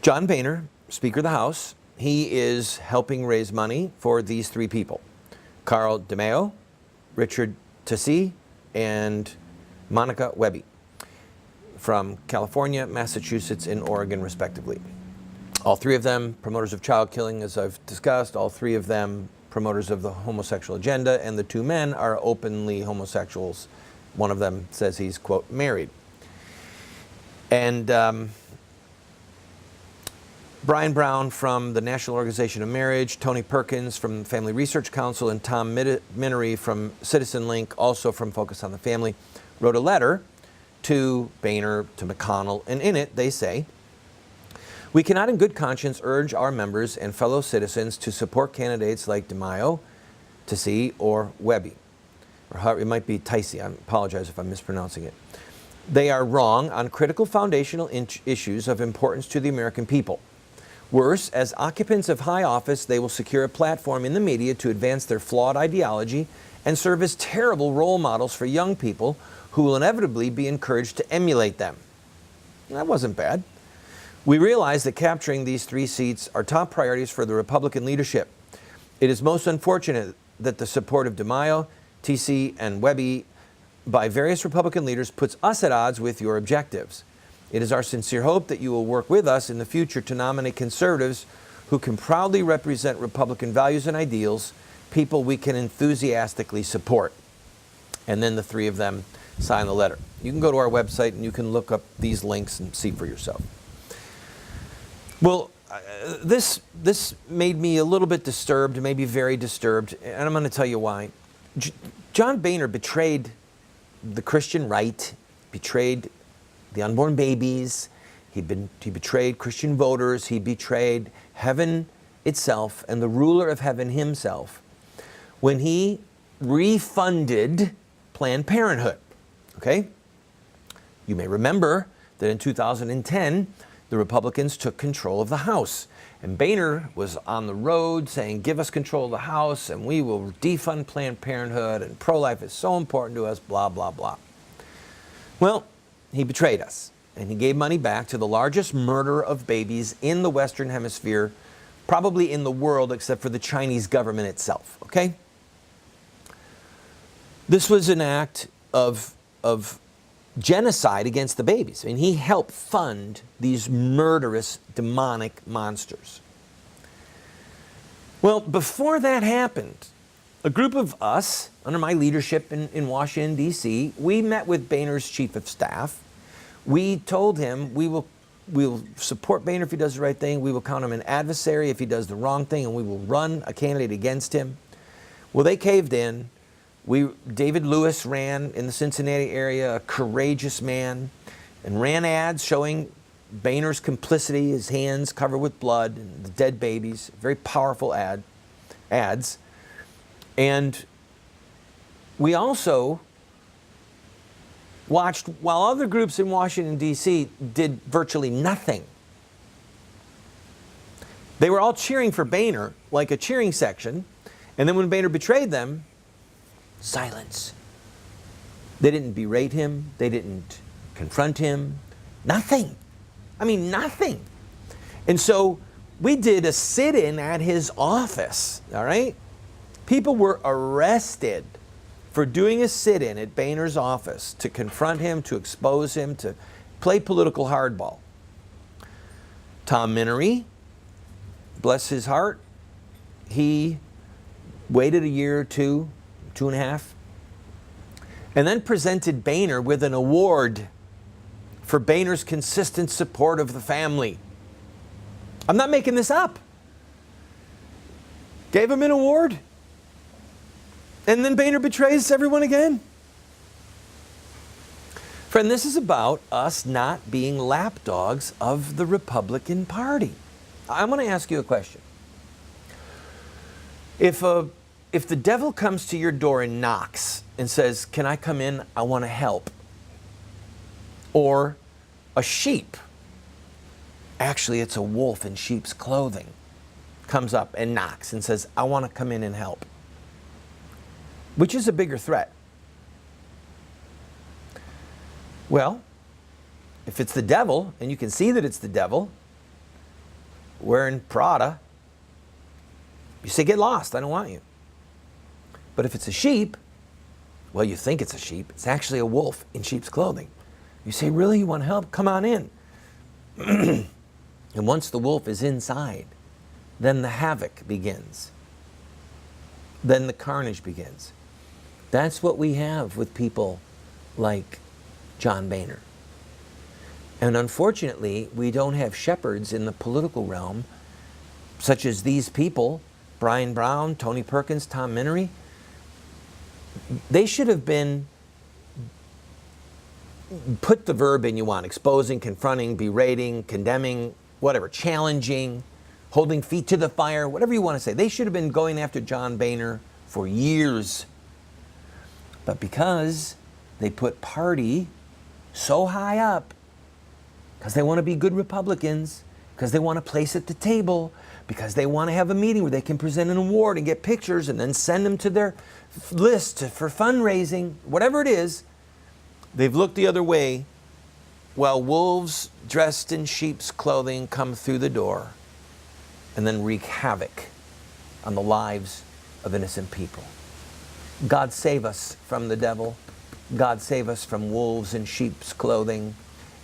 John Boehner, Speaker of the House, he is helping raise money for these three people: Carl DeMeo, Richard Tassi, and Monica Webby, from California, Massachusetts, and Oregon, respectively. All three of them promoters of child killing, as I've discussed. All three of them promoters of the homosexual agenda, and the two men are openly homosexuals. One of them says he's, quote, married. And Brian Brown from the National Organization of Marriage, Tony Perkins from Family Research Council, and Tom Minery from Citizen Link, also from Focus on the Family, wrote a letter to Boehner, to McConnell, and in it they say, "We cannot in good conscience urge our members and fellow citizens to support candidates like DeMeo, Tassi, or Webby." Or how, it might be Ticey, I apologize if I'm mispronouncing it. "They are wrong on critical foundational issues of importance to the American people. Worse, as occupants of high office, they will secure a platform in the media to advance their flawed ideology and serve as terrible role models for young people who will inevitably be encouraged to emulate them." That wasn't bad. "We realize that capturing these three seats are top priorities for the Republican leadership. It is most unfortunate that the support of DeMeo, Tassi, and Webby by various Republican leaders puts us at odds with your objectives. It is our sincere hope that you will work with us in the future to nominate conservatives who can proudly represent Republican values and ideals, people we can enthusiastically support." And then the three of them sign the letter. You can go to our website and you can look up these links and see for yourself. Well, this made me a little bit disturbed, maybe very disturbed, and I'm going to tell you why. John Boehner betrayed the Christian right, betrayed the unborn babies, he betrayed Christian voters, he betrayed heaven itself and the ruler of heaven himself when he refunded Planned Parenthood. Okay? You may remember that in 2010, the Republicans took control of the House. And Boehner was on the road saying, "Give us control of the House and we will defund Planned Parenthood and pro-life is so important to us, blah, blah, blah." Well, he betrayed us and he gave money back to the largest murderer of babies in the Western Hemisphere, probably in the world except for the Chinese government itself, okay? This was an act of genocide against the babies. I mean, he helped fund these murderous, demonic monsters. Well, before that happened, a group of us, under my leadership in Washington, D.C., we met with Boehner's chief of staff. We told him we will support Boehner if he does the right thing. We will count him an adversary if he does the wrong thing, and we will run a candidate against him. Well, they caved in. David Lewis ran in the Cincinnati area, a courageous man, and ran ads showing Boehner's complicity, his hands covered with blood, and the dead babies, very powerful ads. And we also watched while other groups in Washington, D.C. did virtually nothing. They were all cheering for Boehner, like a cheering section, and then when Boehner betrayed them, silence. They didn't berate him. They didn't confront him. Nothing. I mean, nothing. And so we did a sit-in at his office, all right? People were arrested for doing a sit-in at Boehner's office to confront him, to expose him, to play political hardball. Tom Minery, bless his heart, he waited a year or two, 2.5, and then presented Boehner with an award for Boehner's consistent support of the family. I'm not making this up. Gave him an award, and then Boehner betrays everyone again. Friend, this is about us not being lapdogs of the Republican Party. I'm going to ask you a question. If the devil comes to your door and knocks and says, "Can I come in? I want to help." Or a sheep, actually it's a wolf in sheep's clothing, comes up and knocks and says, "I want to come in and help." Which is a bigger threat? Well, if it's the devil, and you can see that it's the devil, wearing Prada, you say, get lost, I don't want you. But if it's a sheep, well, you think it's a sheep. It's actually a wolf in sheep's clothing. You say, really, you want help? Come on in. And once the wolf is inside, then the havoc begins. Then the carnage begins. That's what we have with people like John Boehner. And unfortunately, we don't have shepherds in the political realm, such as these people, Brian Brown, Tony Perkins, Tom Minery. They should have been, put the verb in you want, exposing, confronting, berating, condemning, whatever, challenging, holding feet to the fire, whatever you want to say. They should have been going after John Boehner for years. But because they put party so high up, because they want to be good Republicans, because they want to place at the table, because they want to have a meeting where they can present an award and get pictures and then send them to their list for fundraising, whatever it is, they've looked the other way while wolves dressed in sheep's clothing come through the door and then wreak havoc on the lives of innocent people. God save us from the devil. God save us from wolves in sheep's clothing.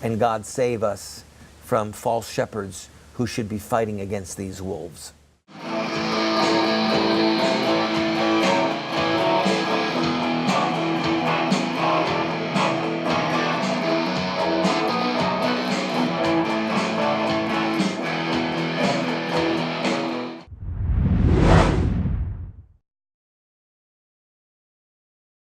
And God save us from false shepherds who should be fighting against these wolves.